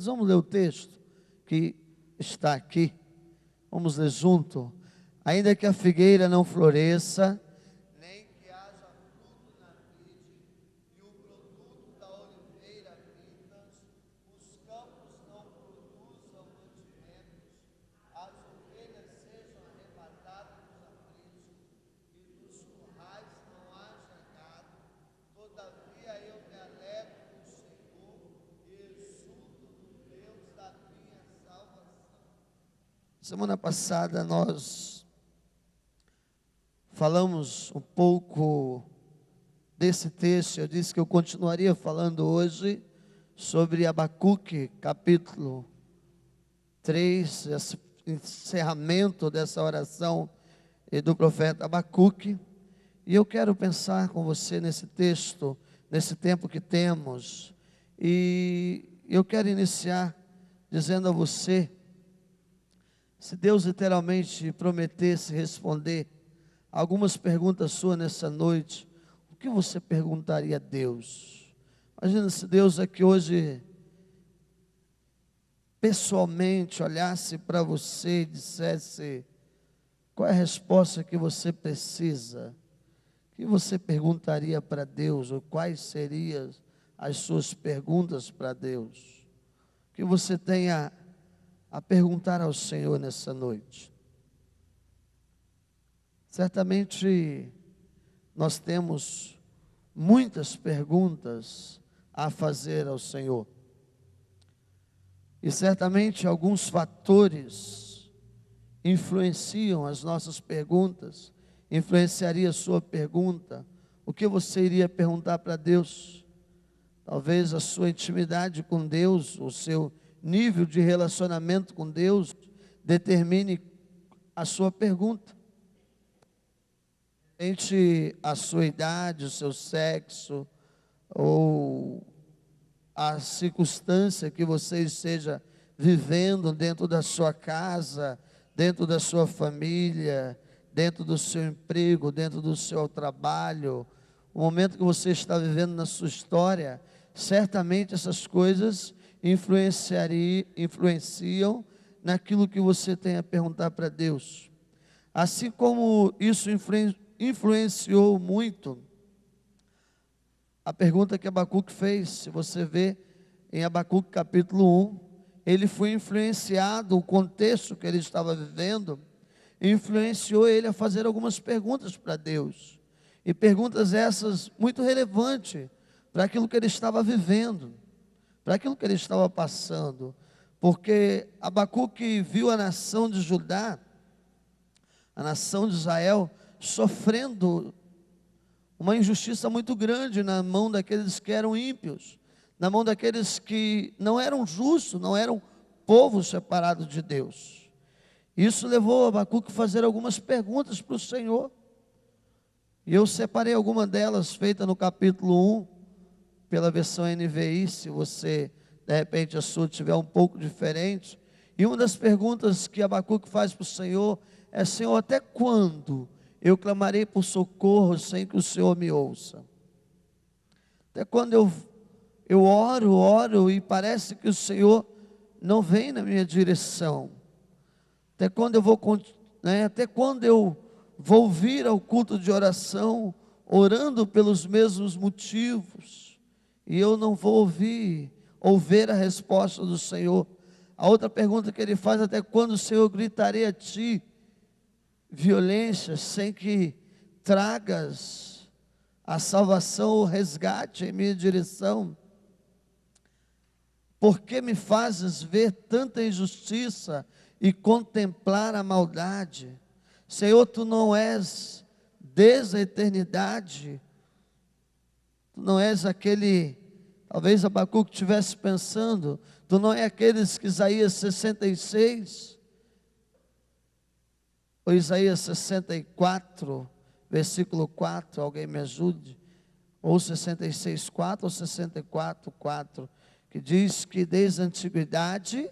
Mas vamos ler o texto que está aqui. Vamos ler junto. Ainda que a figueira não floresça, nem que haja fruto na vide, e o produto da oliveira mintas, os campos não produzam mantimentos, as ovelhas sejam arrebatadas dos apriscos, e dos currais não haja gado, todavia eu me alegro no Senhor, e exulto no Deus da minha salvação. Semana passada nós falamos um pouco desse texto. Eu disse que eu continuaria falando hoje sobre Abacuque, capítulo 3, esse encerramento dessa oração do profeta Abacuque. E eu quero pensar com você nesse texto, nesse tempo que temos. E eu quero iniciar dizendo a você, se Deus literalmente prometesse responder algumas perguntas suas nessa noite, o que você perguntaria a Deus? Imagina se Deus aqui hoje, pessoalmente, olhasse para você e dissesse, qual é a resposta que você precisa? O que você perguntaria para Deus? Ou quais seriam as suas perguntas para Deus? Que você tenha a perguntar ao Senhor nessa noite. Certamente nós temos muitas perguntas a fazer ao Senhor. E certamente alguns fatores influenciam as nossas perguntas, influenciaria a sua pergunta. O que você iria perguntar para Deus? Talvez a sua intimidade com Deus, o seu nível de relacionamento com Deus determine a sua pergunta. Entre a sua idade, o seu sexo, ou a circunstância que você esteja vivendo dentro da sua casa, dentro da sua família, dentro do seu emprego, dentro do seu trabalho, o momento que você está vivendo na sua história, certamente essas coisas influenciam naquilo que você tem a perguntar para Deus. Assim como isso influenciou muito a pergunta que Abacuque fez. Se você vê em Abacuque capítulo 1, ele foi influenciado, o contexto que ele estava vivendo, influenciou ele a fazer algumas perguntas para Deus. E perguntas essas muito relevantes para aquilo que ele estava vivendo, para aquilo que ele estava passando. Porque Abacuque viu a nação de Judá, a nação de Israel, sofrendo uma injustiça muito grande na mão daqueles que eram ímpios, na mão daqueles que não eram justos, não eram povo separado de Deus. Isso levou Abacuque a fazer algumas perguntas para o Senhor, e eu separei alguma delas feita no capítulo 1, pela versão NVI, se você, de repente, a sua estiver um pouco diferente. E uma das perguntas que Abacuque faz para o Senhor é: Senhor, até quando eu clamarei por socorro sem que o Senhor me ouça? Até quando eu oro e parece que o Senhor não vem na minha direção? Até quando até quando eu vou vir ao culto de oração orando pelos mesmos motivos e eu não vou ouvir a resposta do Senhor? A outra pergunta que ele faz: até quando, Senhor, gritarei a ti violência sem que tragas a salvação ou resgate em minha direção? Por que me fazes ver tanta injustiça e contemplar a maldade? Senhor, tu não és desde a eternidade, tu não és aquele, talvez Abacuque estivesse pensando, tu não é aqueles que Isaías 66, ou Isaías 64, versículo 4, alguém me ajude, ou 66, 4 ou 64, 4, que diz que desde a antiguidade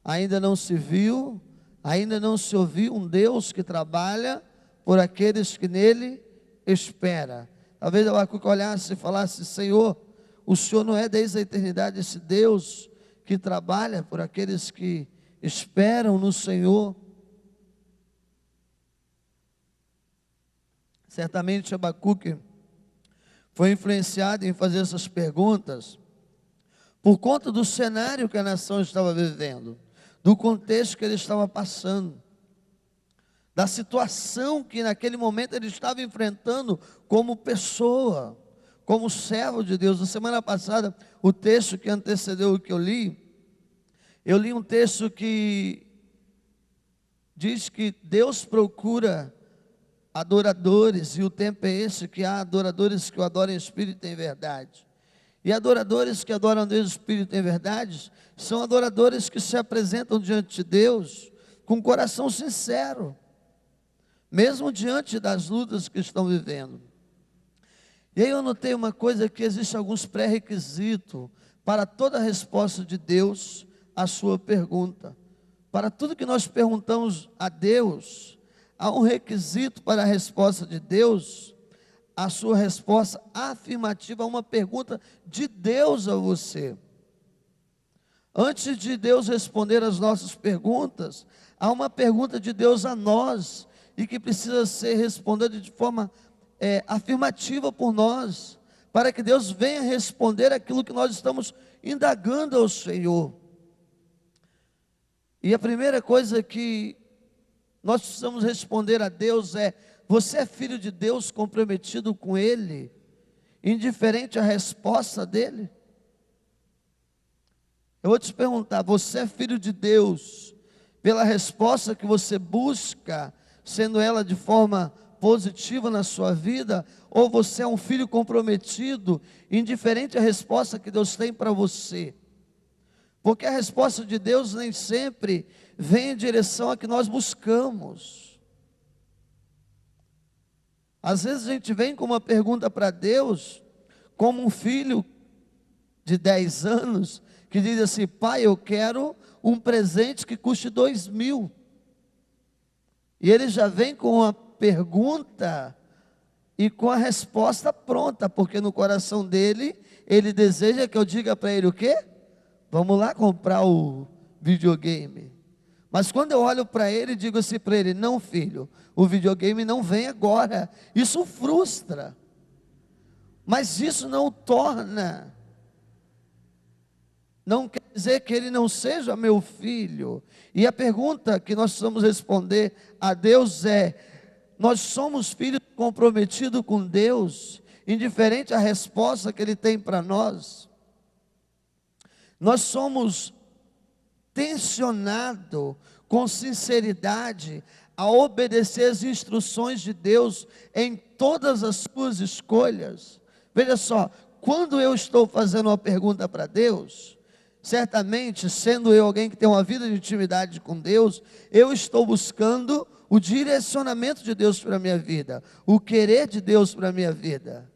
ainda não se viu, ainda não se ouviu um Deus que trabalha por aqueles que nele espera. Talvez Abacuque olhasse e falasse: Senhor, o Senhor não é desde a eternidade esse Deus que trabalha, por aqueles que esperam no Senhor. Certamente Abacuque foi influenciado em fazer essas perguntas por conta do cenário que a nação estava vivendo, do contexto que ele estava passando, da situação que naquele momento ele estava enfrentando como pessoa, como servo de Deus. Na semana passada, o texto que antecedeu o que eu li um texto que diz que Deus procura adoradores, e o tempo é esse, que há adoradores que o adoram em espírito e em verdade. E adoradores que adoram Deus em espírito e em verdade são adoradores que se apresentam diante de Deus com coração sincero, mesmo diante das lutas que estão vivendo. E aí eu notei uma coisa, que existe alguns pré-requisitos para toda resposta de Deus à sua pergunta. Para tudo que nós perguntamos a Deus, há um requisito para a resposta de Deus, a sua resposta afirmativa a uma pergunta de Deus a você. Antes de Deus responder as nossas perguntas, há uma pergunta de Deus a nós, e que precisa ser respondida de forma afirmativa por nós, para que Deus venha responder aquilo que nós estamos indagando ao Senhor. E a primeira coisa que nós precisamos responder a Deus é: você é filho de Deus comprometido com Ele, indiferente à resposta dEle? Eu vou te perguntar, você é filho de Deus pela resposta que você busca, sendo ela de forma positiva na sua vida, ou você é um filho comprometido, indiferente à resposta que Deus tem para você? Porque a resposta de Deus nem sempre vem em direção a que nós buscamos. Às vezes a gente vem com uma pergunta para Deus, como um filho de 10 anos, que diz assim: pai, eu quero um presente que custe 2.000. E ele já vem com a pergunta e com a resposta pronta, porque no coração dele, ele deseja que eu diga para ele o quê? Vamos lá comprar o videogame. Mas quando eu olho para ele e digo assim para ele: não, filho, o videogame não vem agora. Isso frustra. Mas isso não o torna, não quer dizer que ele não seja meu filho. E a pergunta que nós precisamos responder a Deus é: nós somos filhos comprometidos com Deus, indiferente à resposta que Ele tem para nós? Nós somos tensionados com sinceridade a obedecer as instruções de Deus em todas as suas escolhas? Veja só, quando eu estou fazendo uma pergunta para Deus, certamente, sendo eu alguém que tem uma vida de intimidade com Deus, eu estou buscando o direcionamento de Deus para a minha vida, o querer de Deus para a minha vida.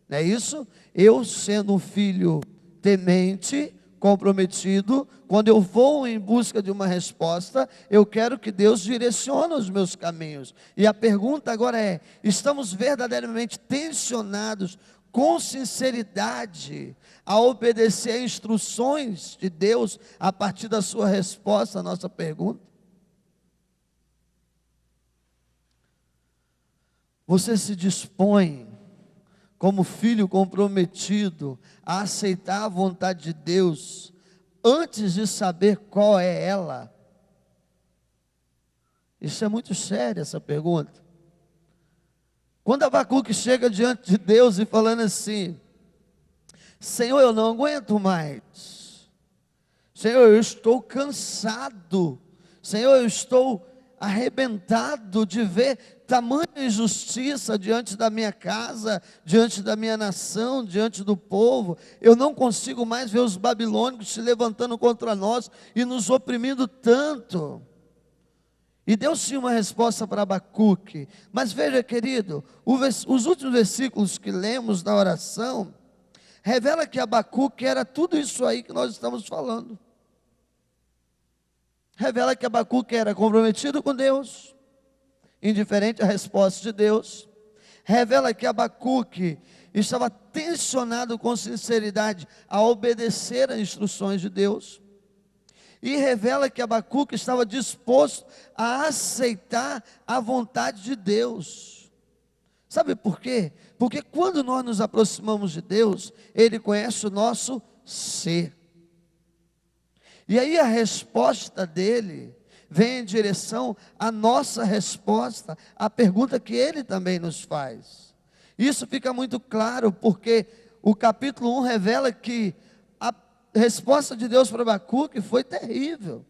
Não é isso? Eu, sendo um filho temente, comprometido, quando eu vou em busca de uma resposta, eu quero que Deus direcione os meus caminhos. E a pergunta agora é: estamos verdadeiramente tensionados, com sinceridade, a obedecer a instruções de Deus a partir da sua resposta à nossa pergunta? Você se dispõe, como filho comprometido, a aceitar a vontade de Deus, antes de saber qual é ela? Isso é muito sério, essa pergunta. Quando Abacuque chega diante de Deus e falando assim: Senhor, eu não aguento mais. Senhor, eu estou cansado. Senhor, eu estou arrebentado de ver tamanha injustiça diante da minha casa, diante da minha nação, diante do povo. Eu não consigo mais ver os babilônicos se levantando contra nós e nos oprimindo tanto. E Deus tinha uma resposta para Abacuque. Mas veja, querido, os últimos versículos que lemos na oração revela que Abacuque era tudo isso aí que nós estamos falando. Revela que Abacuque era comprometido com Deus, indiferente à resposta de Deus. Revela que Abacuque estava tensionado com sinceridade a obedecer às instruções de Deus. E revela que Abacuque estava disposto a aceitar a vontade de Deus. Sabe por quê? Porque quando nós nos aproximamos de Deus, Ele conhece o nosso ser. E aí a resposta dele vem em direção à nossa resposta, à pergunta que Ele também nos faz. Isso fica muito claro porque o capítulo 1 revela que a resposta de Deus para Abacuque foi terrível.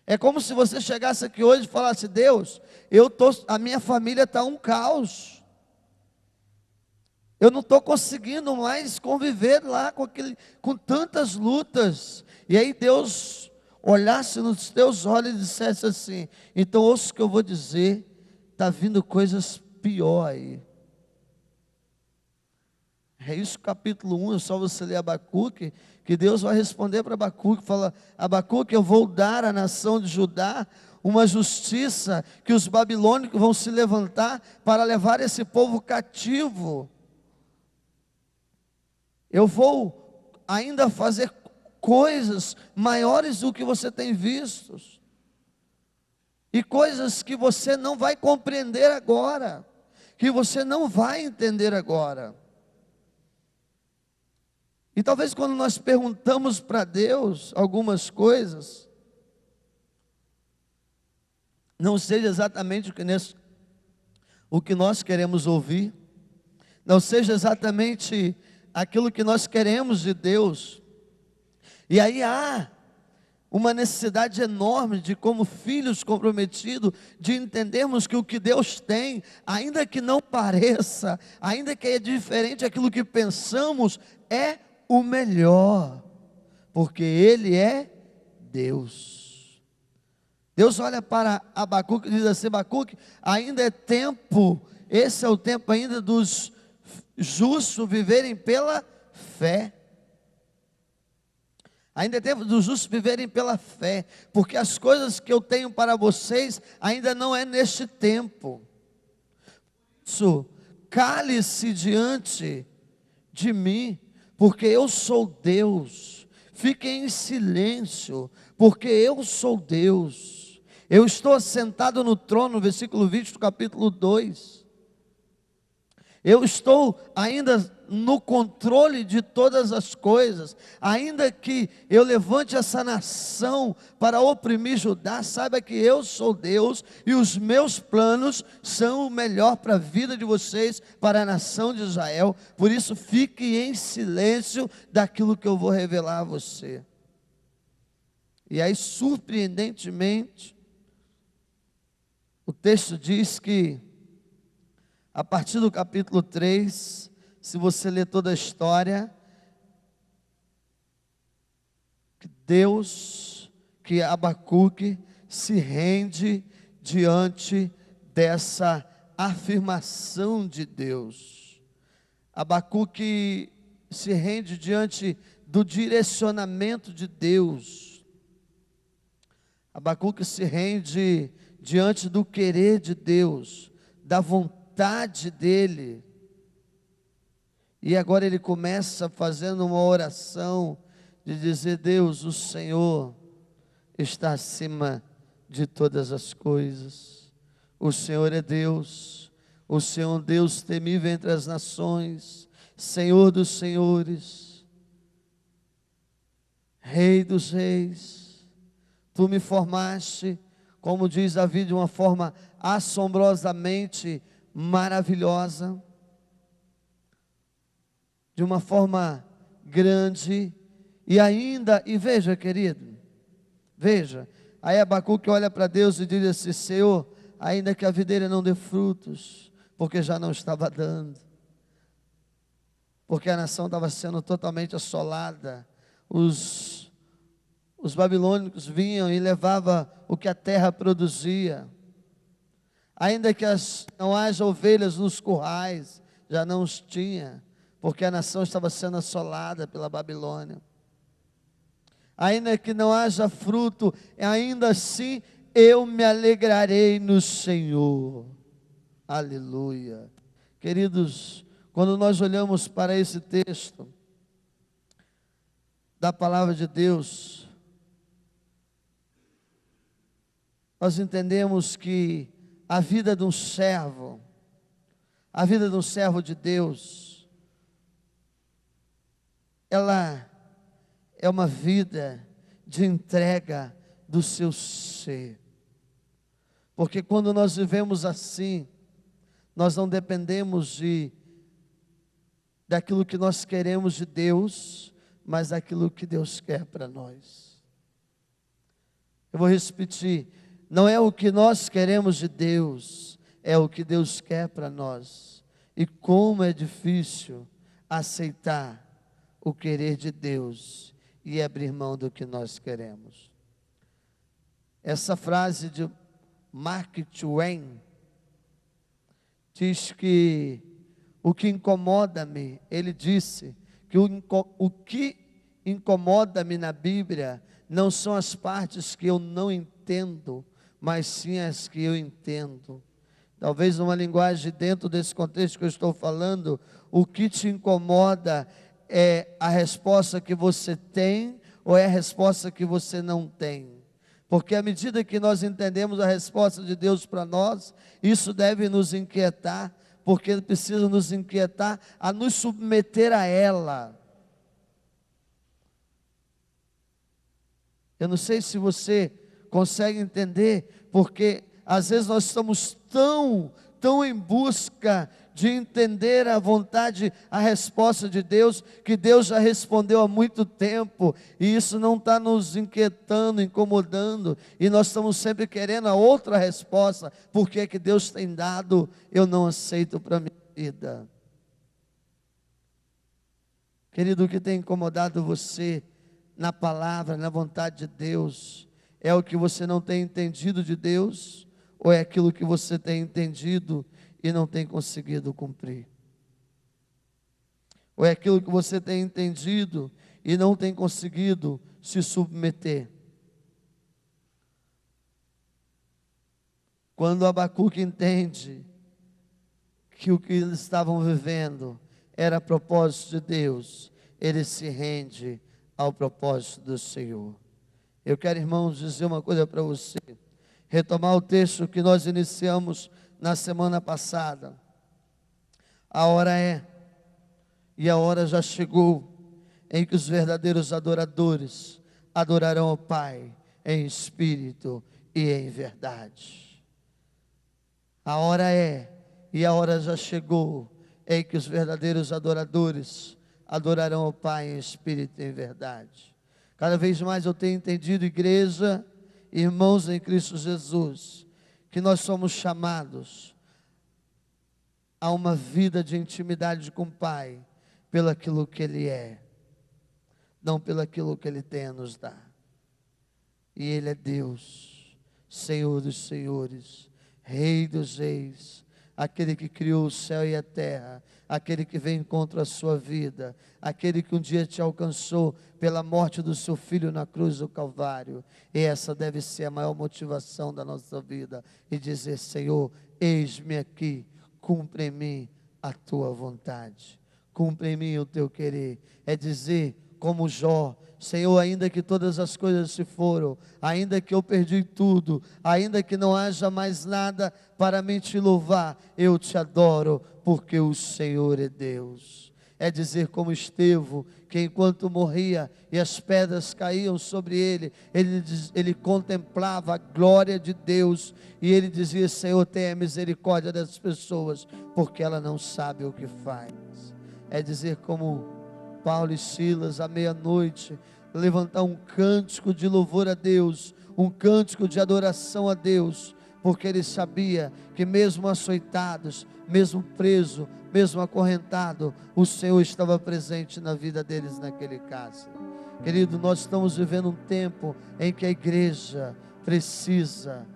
É como se você chegasse aqui hoje e falasse: Deus, a minha família está um caos. Eu não estou conseguindo mais conviver lá com tantas lutas. E aí Deus olhasse nos teus olhos e dissesse assim: então ouça o que eu vou dizer, está vindo coisas piores aí. É isso capítulo 1, é só você ler Abacuque, que Deus vai responder para Abacuque, fala: Abacuque, eu vou dar à nação de Judá uma justiça, que os babilônicos vão se levantar para levar esse povo cativo. Eu vou ainda fazer coisas maiores do que você tem visto, e coisas que você não vai compreender agora, que você não vai entender agora. E talvez quando nós perguntamos para Deus algumas coisas, não seja exatamente o que nós queremos ouvir, não seja exatamente aquilo que nós queremos de Deus. E aí há uma necessidade enorme de, como filhos comprometidos, de entendermos que o que Deus tem, ainda que não pareça, ainda que é diferente daquilo que pensamos, é o melhor, porque Ele é Deus. Deus olha para Abacuque e diz assim: Abacuque, ainda é tempo, esse é o tempo ainda dos justos viverem pela fé. Ainda é tempo dos justos viverem pela fé, porque as coisas que eu tenho para vocês ainda não é neste tempo. Isso, cale-se diante de mim, porque eu sou Deus. Fiquem em silêncio, porque eu sou Deus. Eu estou assentado no trono, versículo 20 do capítulo 2. Eu estou ainda no controle de todas as coisas. Ainda que eu levante essa nação para oprimir Judá, saiba que eu sou Deus e os meus planos são o melhor para a vida de vocês, para a nação de Israel. Por isso, fique em silêncio daquilo que eu vou revelar a você. E aí, surpreendentemente, o texto diz que a partir do capítulo 3, se você ler toda a história, que Abacuque se rende diante dessa afirmação de Deus. Abacuque se rende diante do direcionamento de Deus. Abacuque se rende diante do querer de Deus, da vontade dele. E agora ele começa fazendo uma oração de dizer: Deus, o Senhor está acima de todas as coisas. O Senhor é Deus, o Senhor é Deus temível entre as nações, Senhor dos senhores, Rei dos reis. Tu me formaste, como diz Davi, de uma forma assombrosamente maravilhosa, de uma forma grande, e veja, querido, veja, aí Abacuque olha para Deus e diz assim: Senhor, ainda que a videira não dê frutos, porque já não estava dando, porque a nação estava sendo totalmente assolada, os babilônicos vinham e levavam o que a terra produzia. Ainda que não haja ovelhas nos currais, já não os tinha, porque a nação estava sendo assolada pela Babilônia. Ainda que não haja fruto, ainda assim eu me alegrarei no Senhor. Aleluia. Queridos, quando nós olhamos para esse texto da palavra de Deus, nós entendemos que a vida de um servo, a vida de um servo de Deus, ela é uma vida de entrega do seu ser. Porque quando nós vivemos assim, nós não dependemos daquilo que nós queremos de Deus, mas daquilo que Deus quer para nós. Eu vou repetir, não é o que nós queremos de Deus, é o que Deus quer para nós. E como é difícil aceitar o querer de Deus e abrir mão do que nós queremos. Essa frase de Mark Twain diz que o que incomoda-me, ele disse que o que incomoda-me na Bíblia não são as partes que eu não entendo, mas sim as que eu entendo. Talvez uma linguagem dentro desse contexto que eu estou falando, o que te incomoda é a resposta que você tem ou é a resposta que você não tem. Porque à medida que nós entendemos a resposta de Deus para nós, isso deve nos inquietar, porque precisa nos inquietar a nos submeter a ela. Eu não sei se você consegue entender, porque às vezes nós estamos tão em busca de entender a vontade, a resposta de Deus, que Deus já respondeu há muito tempo, e isso não está nos inquietando, incomodando, e nós estamos sempre querendo a outra resposta, porque é que Deus tem dado, eu não aceito para a minha vida. Querido, o que tem incomodado você na palavra, na vontade de Deus, é o que você não tem entendido de Deus, ou é aquilo que você tem entendido e não tem conseguido cumprir? Ou é aquilo que você tem entendido e não tem conseguido se submeter? Quando Abacuque entende que o que eles estavam vivendo era propósito de Deus, ele se rende ao propósito do Senhor. Eu quero, irmãos, dizer uma coisa para você, retomar o texto que nós iniciamos na semana passada. A hora é, e a hora já chegou, em que os verdadeiros adoradores adorarão ao Pai em espírito e em verdade. A hora é, e a hora já chegou, em que os verdadeiros adoradores adorarão ao Pai em espírito e em verdade. Cada vez mais eu tenho entendido, igreja, irmãos em Cristo Jesus, que nós somos chamados a uma vida de intimidade com o Pai, pelo aquilo que Ele é, não pelo aquilo que Ele tem a nos dar. E Ele é Deus, Senhor dos senhores, Rei dos reis, aquele que criou o céu e a terra, aquele que vem contra a sua vida, aquele que um dia te alcançou pela morte do seu filho na cruz do Calvário. E essa deve ser a maior motivação da nossa vida, e dizer: Senhor, eis-me aqui, cumpre em mim a tua vontade, cumpre em mim o teu querer. É dizer, como Jó: Senhor, ainda que todas as coisas se foram, ainda que eu perdi tudo, ainda que não haja mais nada para mim te louvar, eu te adoro, porque o Senhor é Deus. É dizer, como Estevão, que enquanto morria e as pedras caíam sobre ele contemplava a glória de Deus, e ele dizia: Senhor, tenha misericórdia das pessoas, porque ela não sabe o que faz. É dizer, como Paulo e Silas, à meia-noite, levantar um cântico de louvor a Deus, um cântico de adoração a Deus, porque ele sabia que mesmo açoitados, mesmo preso, mesmo acorrentado, o Senhor estava presente na vida deles naquele cárcere. Querido, nós estamos vivendo um tempo em que a igreja precisa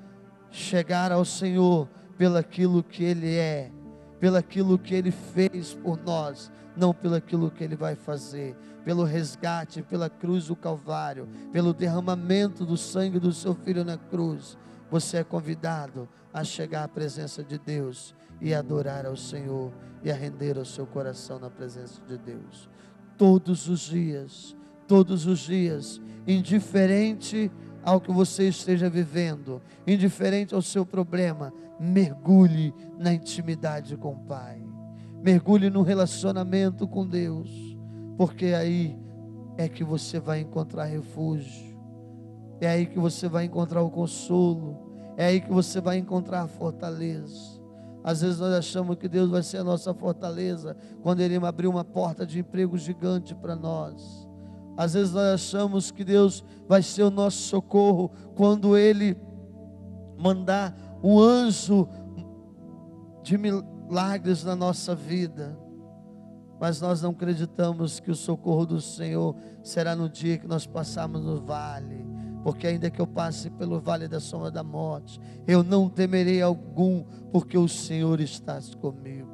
chegar ao Senhor pelo aquilo que Ele é, pelo aquilo que Ele fez por nós, não pelo aquilo que Ele vai fazer, pelo resgate, pela cruz do Calvário, pelo derramamento do sangue do seu Filho na cruz. Você é convidado a chegar à presença de Deus e adorar ao Senhor e a render o seu coração na presença de Deus. Todos os dias, indiferente ao que você esteja vivendo, indiferente ao seu problema, mergulhe na intimidade com o Pai. Mergulhe no relacionamento com Deus, porque aí é que você vai encontrar refúgio, é aí que você vai encontrar o consolo, é aí que você vai encontrar a fortaleza. Às vezes nós achamos que Deus vai ser a nossa fortaleza quando Ele abrir uma porta de emprego gigante para nós. Às vezes nós achamos que Deus vai ser o nosso socorro quando Ele mandar um anjo de milagres na nossa vida. Mas nós não acreditamos que o socorro do Senhor será no dia que nós passarmos no vale. Porque ainda que eu passe pelo vale da sombra da morte, eu não temerei algum, porque o Senhor está comigo.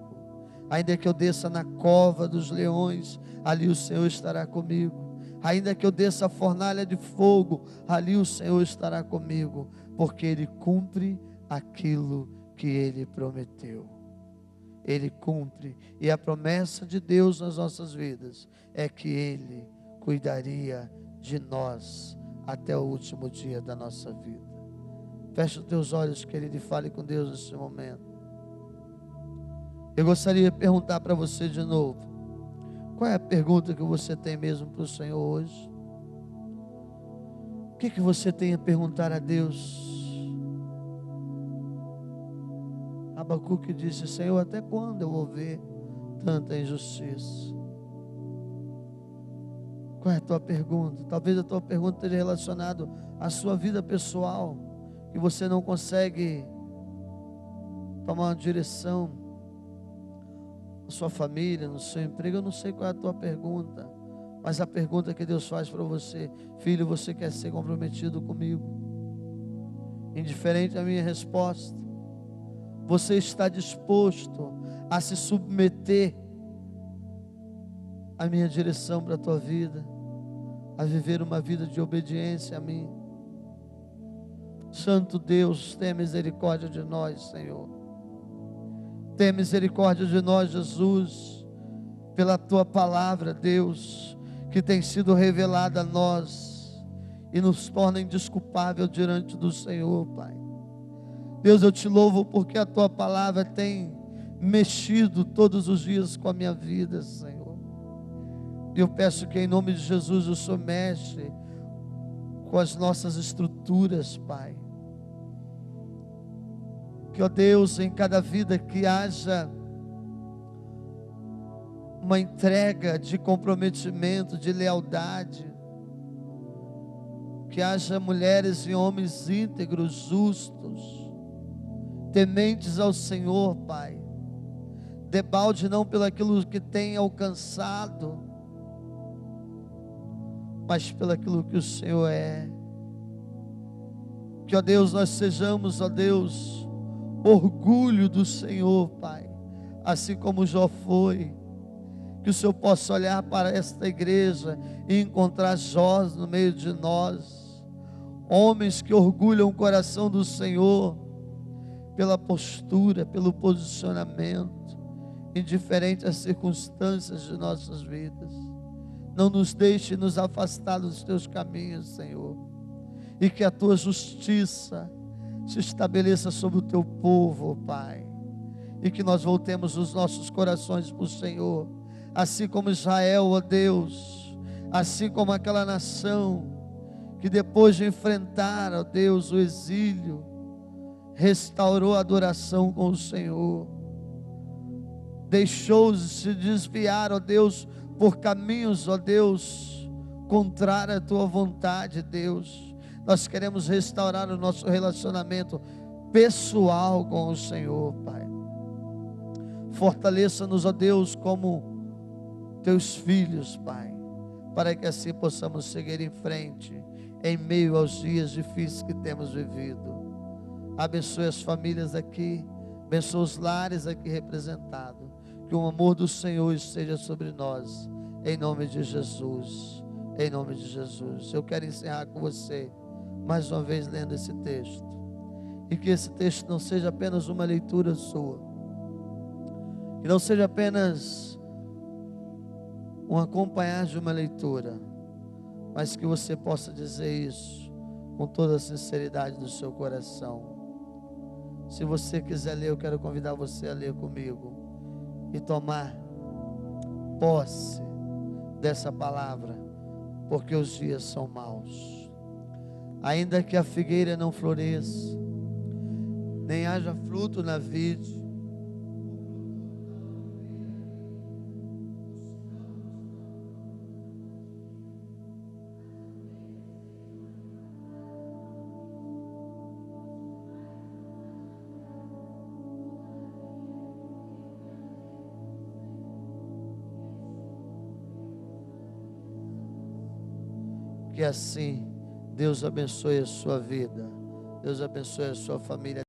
Ainda que eu desça na cova dos leões, ali o Senhor estará comigo. Ainda que eu desça a fornalha de fogo, ali o Senhor estará comigo, porque Ele cumpre aquilo que Ele prometeu. Ele cumpre, e a promessa de Deus nas nossas vidas é que Ele cuidaria de nós até o último dia da nossa vida. Feche os teus olhos, querido, e fale com Deus nesse momento. Eu gostaria de perguntar para você de novo: qual é a pergunta que você tem mesmo para o Senhor hoje? O que você tem a perguntar a Deus? Abacuque disse: Senhor, até quando eu vou ver tanta injustiça? Qual é a tua pergunta? Talvez a tua pergunta esteja relacionada à sua vida pessoal, que você não consegue tomar uma direção na sua família, no seu emprego. Eu não sei qual é a tua pergunta, mas a pergunta que Deus faz para você: filho, você quer ser comprometido comigo? Indiferente à minha resposta, você está disposto a se submeter à minha direção para a tua vida, a viver uma vida de obediência a mim? Santo Deus, tenha misericórdia de nós, Senhor. Tenha misericórdia de nós, Jesus, pela tua palavra, Deus, que tem sido revelada a nós e nos torna indesculpável diante do Senhor, Pai. Deus, eu te louvo porque a tua palavra tem mexido todos os dias com a minha vida, Senhor. E eu peço que em nome de Jesus o Senhor mexe com as nossas estruturas, Pai. Que, ó Deus, em cada vida que haja uma entrega de comprometimento, de lealdade. Que haja mulheres e homens íntegros, justos, tementes ao Senhor, Pai. Debalde não pelo aquilo que tem alcançado, mas pelo aquilo que o Senhor é. Que, ó Deus, nós sejamos, ó Deus, orgulho do Senhor, Pai, assim como Jó foi. Que o Senhor possa olhar para esta igreja e encontrar Jó no meio de nós, homens que orgulham o coração do Senhor pela postura, pelo posicionamento, indiferente às circunstâncias de nossas vidas. Não nos deixe nos afastar dos teus caminhos, Senhor, e que a tua justiça se estabeleça sobre o teu povo, Pai, e que nós voltemos os nossos corações para o Senhor, assim como Israel, ó Deus, assim como aquela nação que depois de enfrentar, ó Deus, o exílio, restaurou a adoração com o Senhor, deixou se desviar, ó Deus, por caminhos, ó Deus, contrários à tua vontade, Deus. Nós queremos restaurar o nosso relacionamento pessoal com o Senhor, Pai. Fortaleça-nos, ó Deus, como teus filhos, Pai, para que assim possamos seguir em frente, em meio aos dias difíceis que temos vivido. Abençoe as famílias aqui, abençoe os lares aqui representados, que o amor do Senhor esteja sobre nós, em nome de Jesus, em nome de Jesus. Eu quero encerrar com você, mais uma vez lendo esse texto, e que esse texto não seja apenas uma leitura sua, que não seja apenas um acompanhar de uma leitura, mas que você possa dizer isso com toda a sinceridade do seu coração. Se você quiser ler, eu quero convidar você a ler comigo e tomar posse dessa palavra, porque os dias são maus. Ainda que a figueira não floresça, nem haja fruto na vide, que assim Deus abençoe a sua vida, Deus abençoe a sua família.